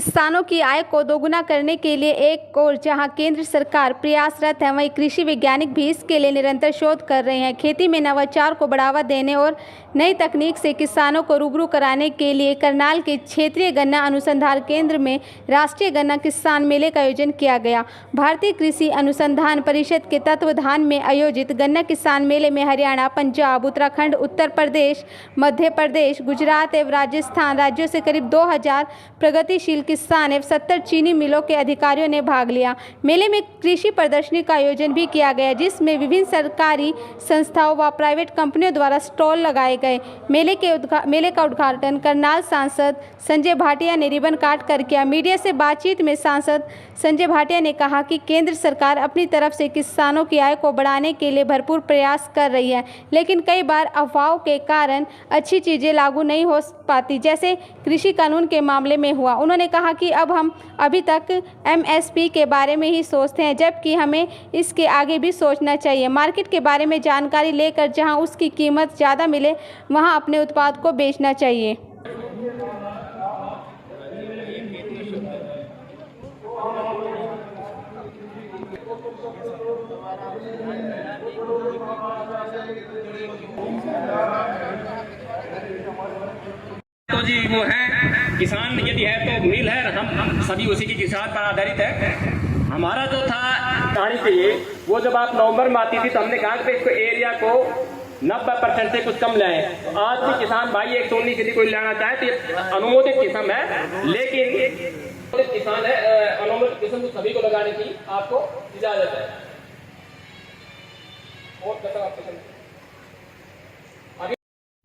किसानों की आय को दोगुना करने के लिए एक और जहां केंद्र सरकार प्रयासरत है, वहीं कृषि वैज्ञानिक भी इसके लिए निरंतर शोध कर रहे हैं। खेती में नवाचार को बढ़ावा देने और नई तकनीक से किसानों को रूबरू कराने के लिए करनाल के क्षेत्रीय गन्ना अनुसंधान केंद्र में राष्ट्रीय गन्ना किसान मेले का आयोजन किया गया। भारतीय कृषि अनुसंधान परिषद के तत्वावधान में आयोजित गन्ना किसान मेले में हरियाणा, पंजाब, उत्तराखंड, उत्तर प्रदेश, मध्य प्रदेश, गुजरात एवं राजस्थान राज्यों से करीब 2000 प्रगतिशील किसान एवं 70 चीनी मिलों के अधिकारियों ने भाग लिया। मेले में कृषि प्रदर्शनी का आयोजन भी किया गया, जिसमें विभिन्न सरकारी संस्थाओं व प्राइवेट कंपनियों द्वारा स्टॉल लगाए गए। मेले का उद्घाटन करनाल सांसद संजय भाटिया ने रिबन काट कर किया। मीडिया से बातचीत में सांसद संजय भाटिया ने कहा कि केंद्र सरकार अपनी तरफ से किसानों की आय को बढ़ाने के लिए भरपूर प्रयास कर रही है, लेकिन कई बार अफवाहों के कारण अच्छी चीज़ें लागू नहीं हो पाती, जैसे कृषि कानून के मामले में हुआ। उन्होंने कहा कि अब हम अभी तक एमएसपी के बारे में ही सोचते हैं, जबकि हमें इसके आगे भी सोचना चाहिए। मार्केट के बारे में जानकारी लेकर जहां उसकी कीमत ज़्यादा मिले वहां अपने उत्पाद को बेचना चाहिए। तो जी वो है किसान यदि है तो मिल है, हम सभी उसी की किसान पर आधारित है। हमारा जो था कहानी से ये वो जब आप नवंबर में आती थी तो हमने कहा कि इसको एरिया को 90% से कुछ कम लाए। आज भी किसान भाई 119 यदि कोई लेना चाहे तो ये अनुमोदित किस्म है, लेकिन किसान है अनुमोदित किस्म तो सभी को लगाने की आपको इजाजत है। और किस्म अभी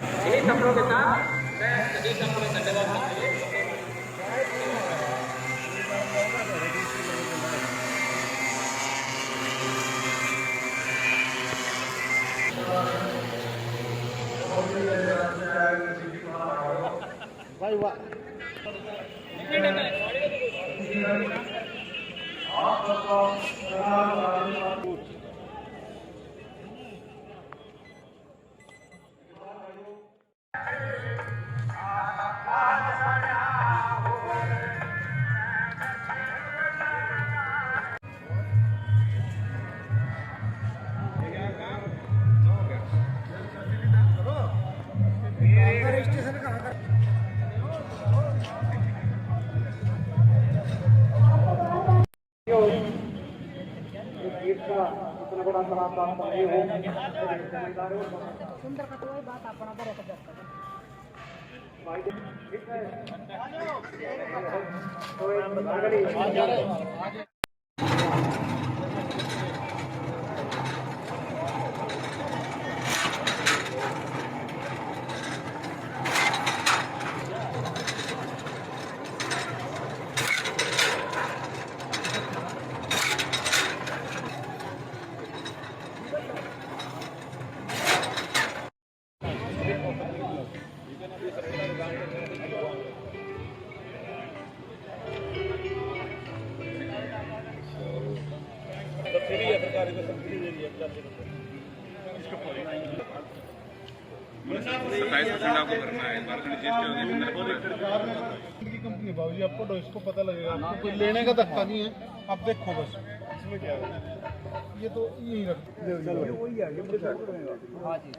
इन्हीं सफरों के साथ भाई वाह इतना बड़ा सुंदर का तो बात अपना बड़ा कंपनी बाबूजी आपको तो इसको पता लगेगा, आपको कोई लेने का धक्का नहीं है। आप देखो बस इसमें क्या है, ये तो यही रख वही है। हाँ जी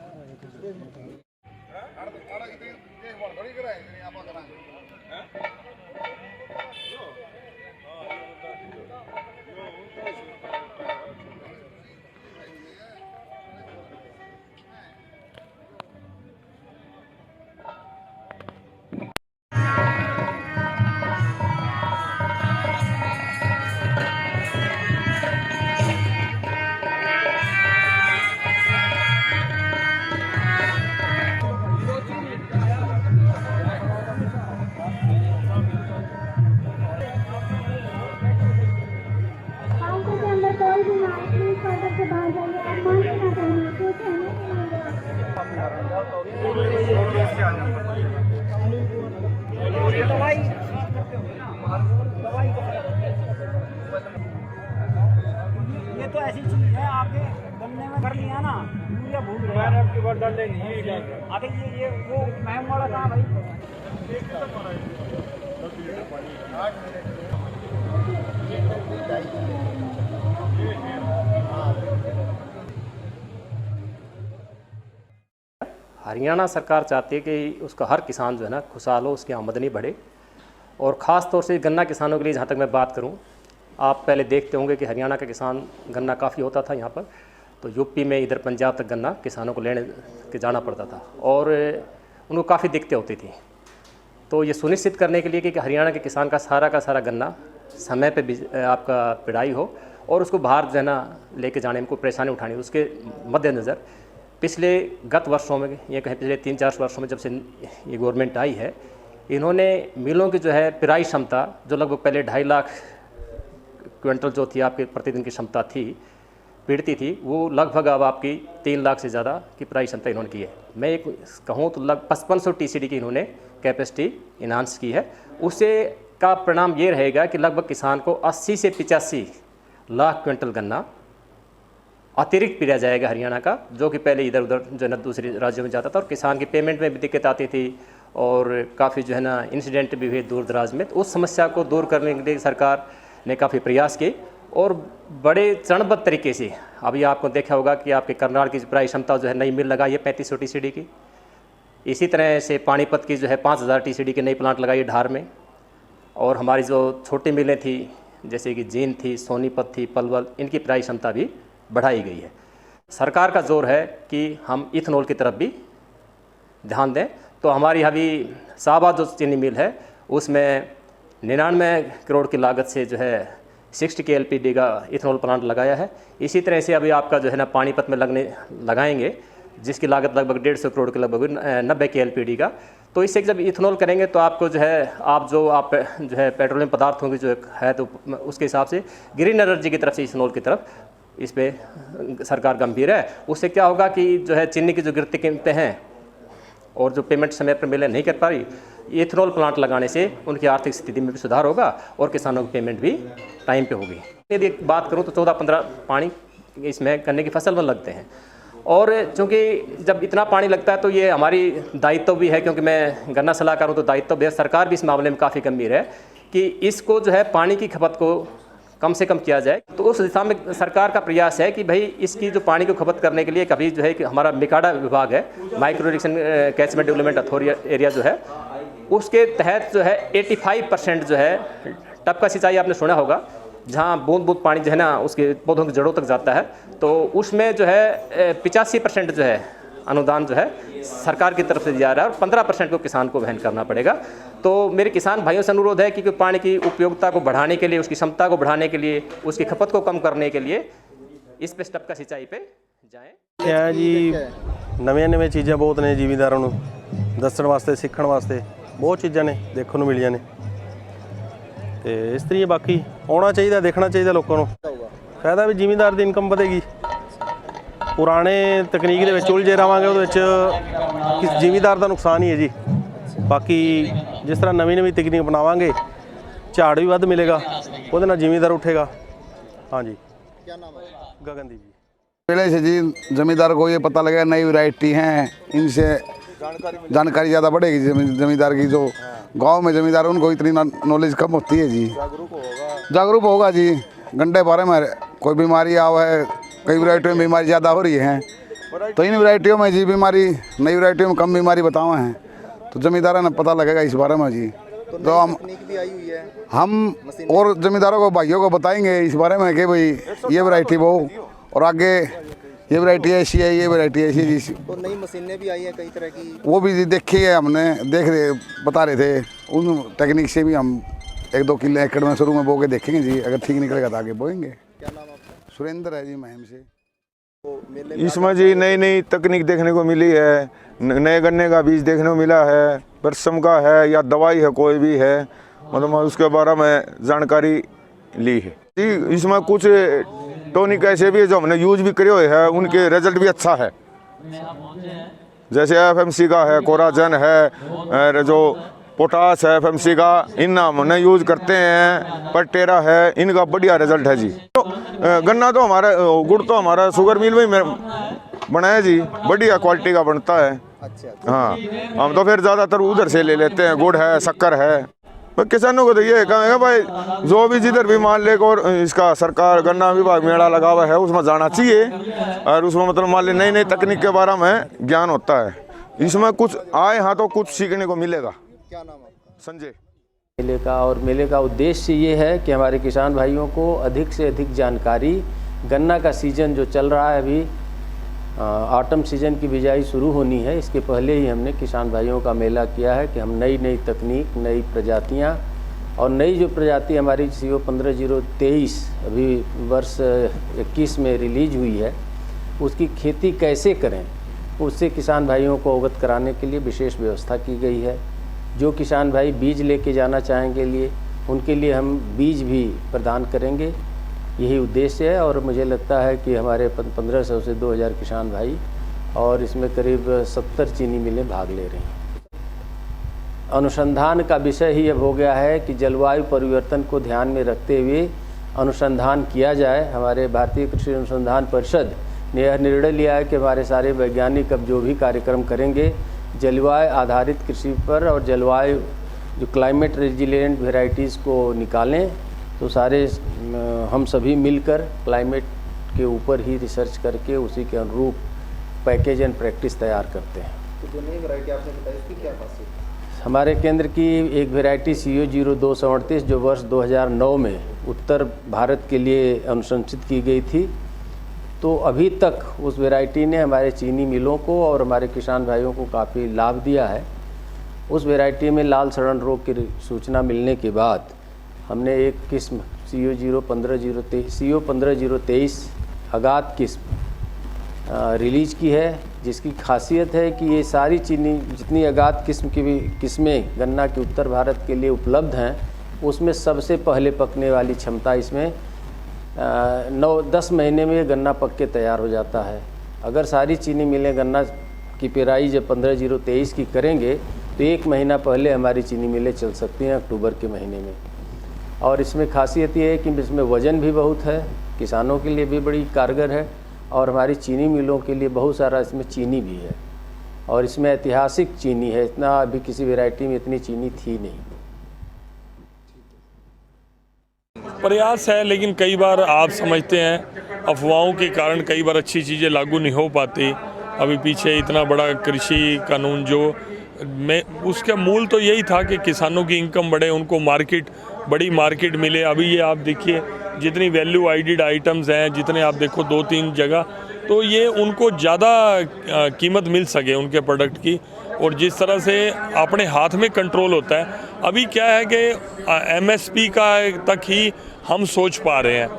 ये तो ऐसी चीज है, आपके गन्ने में कर लिया ना यूरिया भूल रहे हैं आपकी बार डाल देंगे। अरे ये वो महंगा वाला कहाँ भाई। हरियाणा सरकार चाहती है कि उसका हर किसान जो है ना खुशहाल हो, उसकी आमदनी बढ़े। और ख़ास तौर से गन्ना किसानों के लिए जहाँ तक मैं बात करूँ, आप पहले देखते होंगे कि हरियाणा का किसान गन्ना काफ़ी होता था यहाँ पर, तो यूपी में इधर पंजाब तक गन्ना किसानों को लेने के जाना पड़ता था और उनको काफ़ी दिक्कतें होती थी। तो ये सुनिश्चित करने के लिए कि हरियाणा के किसान का सारा गन्ना समय पे आपका पिड़ाई हो और उसको बाहर जो है ना लेके जाने में कोई परेशानी उठानी, उसके मद्देनज़र पिछले गत वर्षों में, ये कहें पिछले 3-4 वर्षों में जब से ये गवर्नमेंट आई है, इन्होंने मिलों की जो है पिराई क्षमता, जो लगभग पहले 2.5 लाख क्विंटल जो थी आपके प्रतिदिन की क्षमता थी, पीड़ती थी, वो लगभग अब आपकी 3 लाख से ज़्यादा की पिराई क्षमता इन्होंने की है। मैं एक कहूँ तो लगभग 5500 TCD की इन्होंने कैपेसिटी इन्हांस की है। उससे का परिणाम ये रहेगा कि लगभग किसान को 80 से 85 लाख क्विंटल गन्ना अतिरिक्त पिरा जाएगा हरियाणा का, जो कि पहले इधर उधर जो है ना दूसरे राज्यों में जाता था और किसान की पेमेंट में भी दिक्कत आती थी और काफ़ी जो है ना इंसिडेंट भी हुए दूर दराज में। तो उस समस्या को दूर करने के लिए सरकार ने काफ़ी प्रयास किए और बड़े चरणबद्ध तरीके से, अभी आपको देखा होगा कि आपके करनाल की पिराई क्षमता जो है नई मिल लगाई है 3500 TCD की। इसी तरह से पानीपत की जो है 5000 TCD की नई प्लांट लगाई है ढार में। और हमारी जो छोटी मिलें थी जैसे कि जींद थी, सोनीपत थी, पलवल, इनकी पिराई क्षमता भी बढ़ाई गई है। सरकार का जोर है कि हम इथेनॉल की तरफ भी ध्यान दें। तो हमारी अभी शाहबाद जो चीनी मिल है उसमें 99 करोड़ की लागत से जो है 60 KLPD का इथेनॉल प्लांट लगाया है। इसी तरह से अभी आपका जो है ना पानीपत में लगाएंगे जिसकी लागत लगभग 150 करोड़ के लगभग 90 KLPD का। तो इससे जब इथेनॉल करेंगे तो आपको जो है आप जो है पेट्रोलियम पदार्थों की जो है तो उसके हिसाब से ग्रीन एनर्जी की तरफ से इथेनॉल की तरफ इस पर सरकार गंभीर है। उससे क्या होगा कि जो है चीनी की जो गिरती कीमतें हैं और जो पेमेंट समय पर मिले नहीं कर पा रही, इथेनॉल प्लांट लगाने से उनकी आर्थिक स्थिति में भी सुधार होगा और किसानों की पेमेंट भी टाइम पे होगी। यदि बात करूं तो 14-15 पानी इसमें गन्ने की फसल में लगते हैं और चूँकि जब इतना पानी लगता है तो ये हमारी दायित्व भी है, क्योंकि मैं गन्ना सलाहकार हूँ तो दायित्व भी है। सरकार भी इस मामले में काफ़ी गंभीर है कि इसको जो है पानी की खपत को कम से कम किया जाए। तो उस दिशा में सरकार का प्रयास है कि भाई इसकी जो पानी को खपत करने के लिए कभी जो है कि हमारा मिकाडा विभाग है, micro irrigation catchment development authority area जो है, उसके तहत जो है 85% जो है टपका सिंचाई आपने सुना होगा, जहाँ बूंद बूंद पानी जो है ना उसके पौधों की जड़ों तक जाता है, तो उसमें जो है 85% जो है अनुदान जो है सरकार की तरफ से दिया रहा है और 15% को किसान को वहन करना पड़ेगा। तो मेरे किसान भाइयों से अनुरोध है कि पानी की उपयोगिता को बढ़ाने के लिए, उसकी क्षमता को बढ़ाने के लिए, उसकी खपत को कम करने के लिए इस पे टपका सिंचाई पे जाएं। है जी नवीं चीज़ां बहुत ने ਜ਼ਿਮੀਂਦਾਰਾਂ ਨੂੰ ਦੱਸਣ ਵਾਸਤੇ, ਸਿੱਖਣ ਵਾਸਤੇ ਬਹੁਤ ਚੀਜ਼ਾਂ ਨੇ ਦੇਖਣ ਨੂੰ ਮਿਲੀਆਂ ਨੇ ਤੇ ਇਸ ਤਰੀਕੇ ਬਾਕੀ ਆਉਣਾ ਚਾਹੀਦਾ, ਦੇਖਣਾ ਚਾਹੀਦਾ ਲੋਕਾਂ ਨੂੰ। ਫਾਇਦਾ ਵੀ ਜ਼ਿਮੀਂਦਾਰ ਦੀ ਇਨਕਮ ਵਧੇਗੀ। ਪੁਰਾਣੇ ਤਕਨੀਕ ਦੇ ਵਿੱਚ ਉਲਝੇ ਰਹਾਂਗੇ ਉਹਦੇ ਵਿੱਚ ਜ਼ਿਮੀਂਦਾਰ ਦਾ ਨੁਕਸਾਨ ਹੀ ਹੈ ਜੀ। ਬਾਕੀ ਜਿਸ ਤਰ੍ਹਾਂ ਨਵੀਂ ਤਕਨੀਕ ਬਣਾਵਾਂਗੇ ਝਾੜ ਵੀ ਵੱਧ ਮਿਲੇਗਾ, ਉਹਦੇ ਨਾਲ ਜ਼ਿਮੀਂਦਾਰ ਉੱਠੇਗਾ। ਹਾਂਜੀ ਕੀ ਨਾਮ ਹੈ? गगनदीप जी। पहले से जी ज़मींदार को ये पता लगा नई वैरायटी हैं, इनसे जानकारी ज़्यादा बढ़ेगी। ज़मींदार की जो गांव में ज़मींदार उनको इतनी नॉलेज कम होती है जी। जागरूक होगा जी। गंडे बारे में कोई बीमारी आवा है, कई वैरायटियों में बीमारी ज़्यादा हो रही है, तो इन वैरायटियों में जी बीमारी, नई वैरायटियों में कम बीमारी बतावा हैं, तो ज़मींदार ने पता लगेगा इस बारे में जी। तो हम और ज़मींदारों को, भाइयों को बताएंगे इस बारे में कि भाई ये वैरायटी वो और आगे ये वैरायटी ऐसी है, ये वैरायटी ऐसी है जी। तो नई मशीनें भी आई हैं कई तरह की, वो भी जी देखी है हमने, बता रहे थे। उन टेक्निक से भी हम 1-2 किले एकड़ में शुरू में बो के देखेंगे जी। अगर ठीक निकलेगा तो आगे बोएंगे। क्या नाम आपका? सुरेंद्र है जी, महम से। इसमें जी नई तकनीक देखने को मिली है, नए गन्ने का बीज देखने को मिला है, परसम का है या दवाई है कोई भी है, मतलब उसके बारे में जानकारी ली है जी। इसमें कुछ टॉनिक ऐसे भी है जो हमने यूज भी करे हुए हैं, उनके रिजल्ट भी अच्छा है। जैसे FMC का है, कोराजन है, जो पोटास है FMC का, इन हमने यूज करते हैं। पटेरा है, इनका बढ़िया रिजल्ट है जी। तो गन्ना तो हमारा, गुड़ तो हमारा शुगर मिल में बनाया जी, बढ़िया क्वालिटी का बनता है। अच्छा। हाँ, हम तो फिर ज़्यादातर उधर से ले लेते हैं। गुड़ है, शक्कर है, पर किसानों को तो ये कहेगा भाई जो भी जिधर भी मान ले और इसका सरकार गन्ना विभाग मेला लगा हुआ है उसमें जाना चाहिए और उसमें मतलब मान ले नई नई तकनीक के बारे में ज्ञान होता है, इसमें कुछ आए हाँ तो कुछ सीखने को मिलेगा। क्या नाम आपका? संजय। मेले का उद्देश्य ये है कि हमारे किसान भाइयों को अधिक से अधिक जानकारी, गन्ना का सीज़न जो चल रहा है अभी, ऑटम सीज़न की बिजाई शुरू होनी है, इसके पहले ही हमने किसान भाइयों का मेला किया है कि हम नई नई तकनीक, नई प्रजातियां और नई जो प्रजाति हमारी CO 15023 अभी वर्ष 21 में रिलीज हुई है, उसकी खेती कैसे करें, उससे किसान भाइयों को अवगत कराने के लिए विशेष व्यवस्था की गई है। जो किसान भाई बीज लेके जाना चाहेंगे उनके लिए हम बीज भी प्रदान करेंगे, यही उद्देश्य है। और मुझे लगता है कि हमारे 1500 से 2000 किसान भाई और इसमें करीब 70 चीनी मिलें भाग ले रही हैं। अनुसंधान का विषय ही अब हो गया है कि जलवायु परिवर्तन को ध्यान में रखते हुए अनुसंधान किया जाए। हमारे भारतीय कृषि अनुसंधान परिषद ने यह निर्णय लिया है कि हमारे सारे वैज्ञानिक अब जो भी कार्यक्रम करेंगे जलवायु आधारित कृषि पर और जलवायु जो क्लाइमेट रेजिलिएंट वेराइटीज़ को निकालें, तो सारे हम सभी मिलकर क्लाइमेट के ऊपर ही रिसर्च करके उसी के अनुरूप पैकेज एंड प्रैक्टिस तैयार करते हैं। तो जो नई वैरायटी आपने बताई उसकी क्या खासियत है? हमारे केंद्र की एक वैरायटी CO 0238 जो वर्ष 2009 में उत्तर भारत के लिए अनुशंसित की गई थी, तो अभी तक उस वैरायटी ने हमारे चीनी मिलों को और हमारे किसान भाइयों को काफ़ी लाभ दिया है। उस वैरायटी में लाल सड़न रोग की सूचना मिलने के बाद हमने एक किस्म CO 1523 अगाध किस्म रिलीज की है, जिसकी खासियत है कि ये सारी चीनी जितनी अगाध किस्म की भी किस्में गन्ना के उत्तर भारत के लिए उपलब्ध हैं, उसमें सबसे पहले पकने वाली क्षमता इसमें 9-10 महीने में गन्ना पक के तैयार हो जाता है। अगर सारी चीनी मिलें गन्ना की पेराई जब 15-0-23 की करेंगे तो 1 महीना पहले हमारी चीनी मिलें चल सकती हैं, अक्टूबर के महीने में। और इसमें खासियत ये है कि इसमें वज़न भी बहुत है, किसानों के लिए भी बड़ी कारगर है और हमारी चीनी मिलों के लिए बहुत सारा इसमें चीनी भी है और इसमें ऐतिहासिक चीनी है, इतना अभी किसी वैरायटी में इतनी चीनी थी नहीं। प्रयास है, लेकिन कई बार आप समझते हैं अफवाहों के कारण कई बार अच्छी चीज़ें लागू नहीं हो पाती। अभी पीछे इतना बड़ा कृषि कानून जो उसका मूल तो यही था कि किसानों की इनकम बढ़े, उनको बड़ी मार्केट मिले। अभी ये आप देखिए जितनी वैल्यू एडेड आइटम्स हैं, जितने आप देखो 2-3 जगह, तो ये उनको ज़्यादा कीमत मिल सके उनके प्रोडक्ट की, और जिस तरह से अपने हाथ में कंट्रोल होता है। अभी क्या है कि MSP का तक ही हम सोच पा रहे हैं,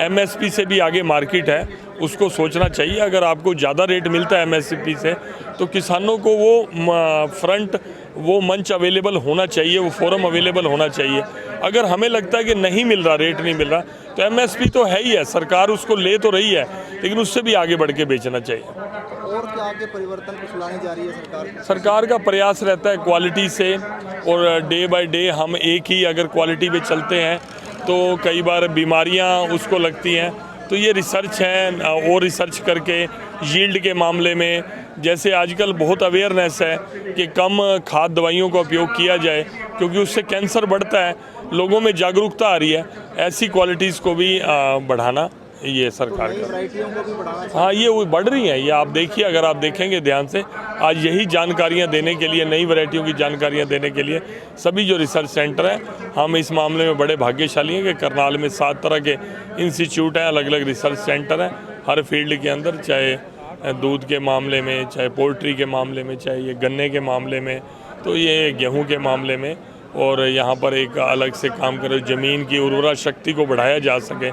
MSP से भी आगे मार्केट है, उसको सोचना चाहिए। अगर आपको ज़्यादा रेट मिलता है MSP से तो किसानों को वो मंच अवेलेबल होना चाहिए, वो फोरम अवेलेबल होना चाहिए। अगर हमें लगता है कि नहीं मिल रहा, रेट नहीं मिल रहा, तो MSP तो है ही है, सरकार उसको ले तो रही है, लेकिन उससे भी आगे बढ़ के बेचना चाहिए। और क्या आगे परिवर्तन कुछ लाने जा रही है सरकार का प्रयास रहता है क्वालिटी से, और डे बाय डे हम एक ही अगर क्वालिटी पे चलते हैं तो कई बार बीमारियां उसको लगती हैं। तो ये रिसर्च है, और रिसर्च करके यील्ड के मामले में, जैसे आजकल बहुत अवेयरनेस है कि कम खाद दवाइयों का उपयोग किया जाए क्योंकि उससे कैंसर बढ़ता है, लोगों में जागरूकता आ रही है। ऐसी क्वालिटीज़ को भी बढ़ाना ये सरकार का। हाँ, ये वो बढ़ रही हैं, ये आप देखिए, अगर आप देखेंगे ध्यान से, आज यही जानकारियाँ देने के लिए, नई वैरायटियों की जानकारियाँ देने के लिए सभी जो रिसर्च सेंटर हैं, हम इस मामले में बड़े भाग्यशाली हैं कि करनाल में 7 तरह के इंस्टीट्यूट हैं, अलग अलग रिसर्च सेंटर हैं हर फील्ड के अंदर, चाहे दूध के मामले में, चाहे पोल्ट्री के मामले में, चाहे ये गन्ने के मामले में, तो ये गेहूँ के मामले में। और यहाँ पर एक अलग से काम करें, ज़मीन की उर्वरा शक्ति को बढ़ाया जा सके,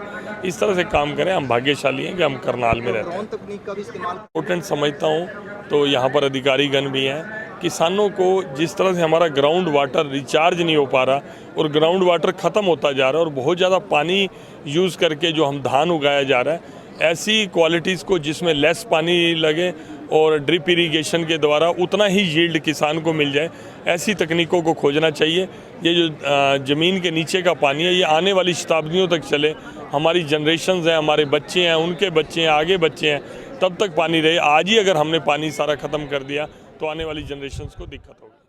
इस तरह से काम करें। हम भाग्यशाली हैं कि हम करनाल में रहते हैं। तकनीक का भी इस्तेमाल इम्पोर्टेंट समझता हूँ, तो यहाँ पर अधिकारीगण भी हैं। किसानों को जिस तरह से हमारा ग्राउंड वाटर रिचार्ज नहीं हो पा रहा और ग्राउंड वाटर ख़त्म होता जा रहा है और बहुत ज़्यादा पानी यूज़ करके जो हम धान उगाया जा रहा है, ऐसी क्वालिटीज़ को जिसमें लेस पानी लगे और ड्रिप इरिगेशन के द्वारा उतना ही यील्ड किसान को मिल जाए, ऐसी तकनीकों को खोजना चाहिए। ये जो ज़मीन के नीचे का पानी है, ये आने वाली शताब्दियों तक चले, हमारी जनरेशन्स हैं, हमारे बच्चे हैं, उनके बच्चे हैं, आगे बच्चे हैं, तब तक पानी रहे। आज ही अगर हमने पानी सारा ख़त्म कर दिया तो आने वाली जनरेशन्स को दिक्कत होगी।